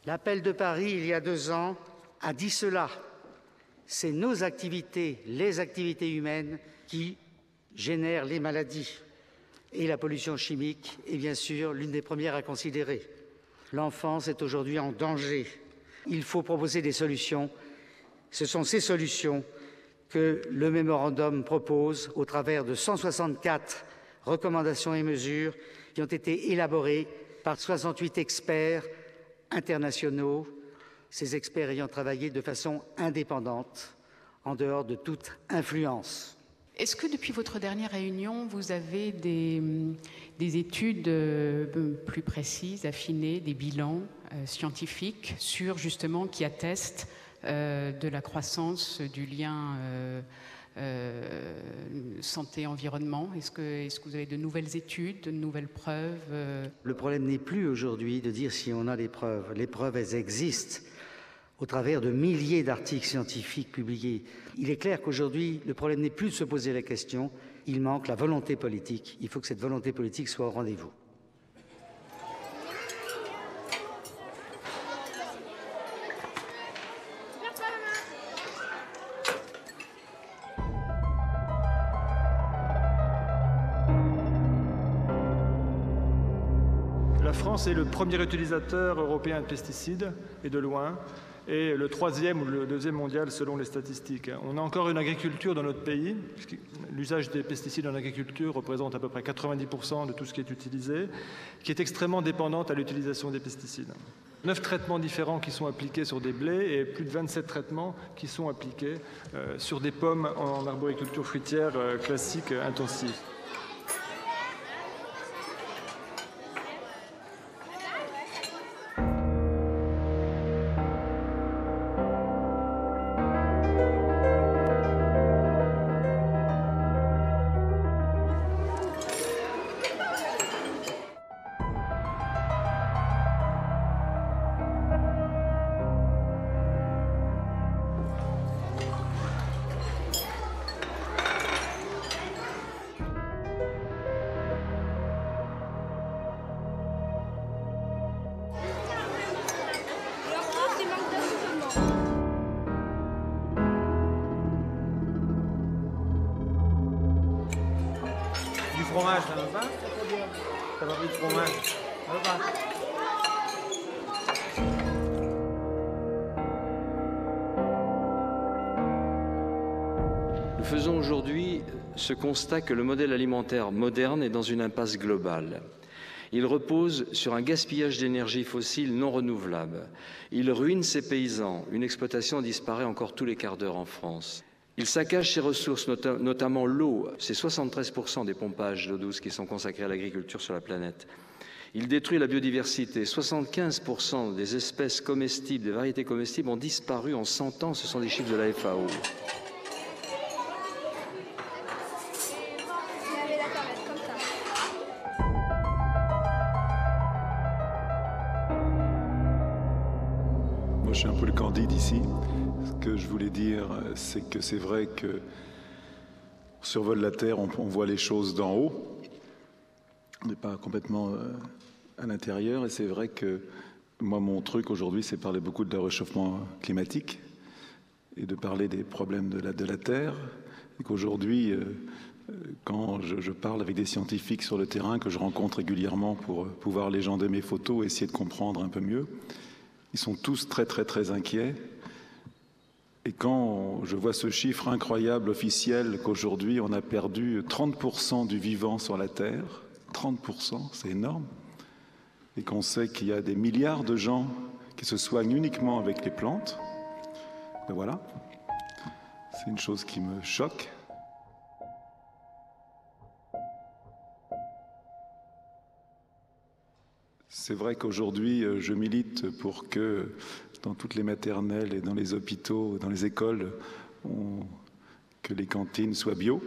L'appel de Paris, il y a 2 ans, a dit cela. C'est nos activités, les activités humaines, qui génèrent les maladies. Et la pollution chimique est bien sûr l'une des premières à considérer. L'enfance est aujourd'hui en danger. Il faut proposer des solutions. Ce sont ces solutions que le mémorandum propose au travers de 164 recommandations et mesures qui ont été élaborées par 68 experts internationaux, ces experts ayant travaillé de façon indépendante, en dehors de toute influence. Est-ce que depuis votre dernière réunion, vous avez des études plus précises, affinées, des bilans scientifiques sur justement qui attestent de la croissance du lien santé-environnement? Est-ce que vous avez de nouvelles études, de nouvelles preuves? Le problème n'est plus aujourd'hui de dire si on a des preuves. Les preuves, elles existent au travers de milliers d'articles scientifiques publiés. Il est clair qu'aujourd'hui, le problème n'est plus de se poser la question, il manque la volonté politique. Il faut que cette volonté politique soit au rendez-vous. La France est le premier utilisateur européen de pesticides, et de loin, et le 3e ou le 2e mondial selon les statistiques. On a encore une agriculture dans notre pays, puisque l'usage des pesticides en agriculture représente à peu près 90% de tout ce qui est utilisé, qui est extrêmement dépendante à l'utilisation des pesticides. 9 traitements différents qui sont appliqués sur des blés et plus de 27 traitements qui sont appliqués sur des pommes en arboriculture fruitière classique intensive. Du fromage, ça va pas? Ça va plus de fromage? Ça va pas? Nous faisons aujourd'hui ce constat que le modèle alimentaire moderne est dans une impasse globale. Il repose sur un gaspillage d'énergie fossile non renouvelable. Il ruine ses paysans. Une exploitation disparaît encore tous les quarts d'heure en France. Il saccage ses ressources, notamment l'eau. C'est 73% des pompages d'eau douce qui sont consacrés à l'agriculture sur la planète. Il détruit la biodiversité. 75% des espèces comestibles, des variétés comestibles ont disparu en 100 ans. Ce sont des chiffres de la FAO. Moi, je suis un peu le candide ici. Ce que je voulais dire, c'est que c'est vrai que on survole la Terre, on voit les choses d'en haut. On n'est pas complètement à l'intérieur. Et c'est vrai que moi, mon truc aujourd'hui, c'est parler beaucoup de réchauffement climatique et de parler des problèmes de la Terre. Et qu'aujourd'hui, quand je parle avec des scientifiques sur le terrain, que je rencontre régulièrement pour pouvoir légender mes photos et essayer de comprendre un peu mieux, ils sont tous très, très, très inquiets. Et quand je vois ce chiffre incroyable officiel qu'aujourd'hui on a perdu 30% du vivant sur la Terre, 30%, c'est énorme, et qu'on sait qu'il y a des milliards de gens qui se soignent uniquement avec les plantes, ben voilà, c'est une chose qui me choque. C'est vrai qu'aujourd'hui, je milite pour que dans toutes les maternelles et dans les hôpitaux, dans les écoles, que les cantines soient bio.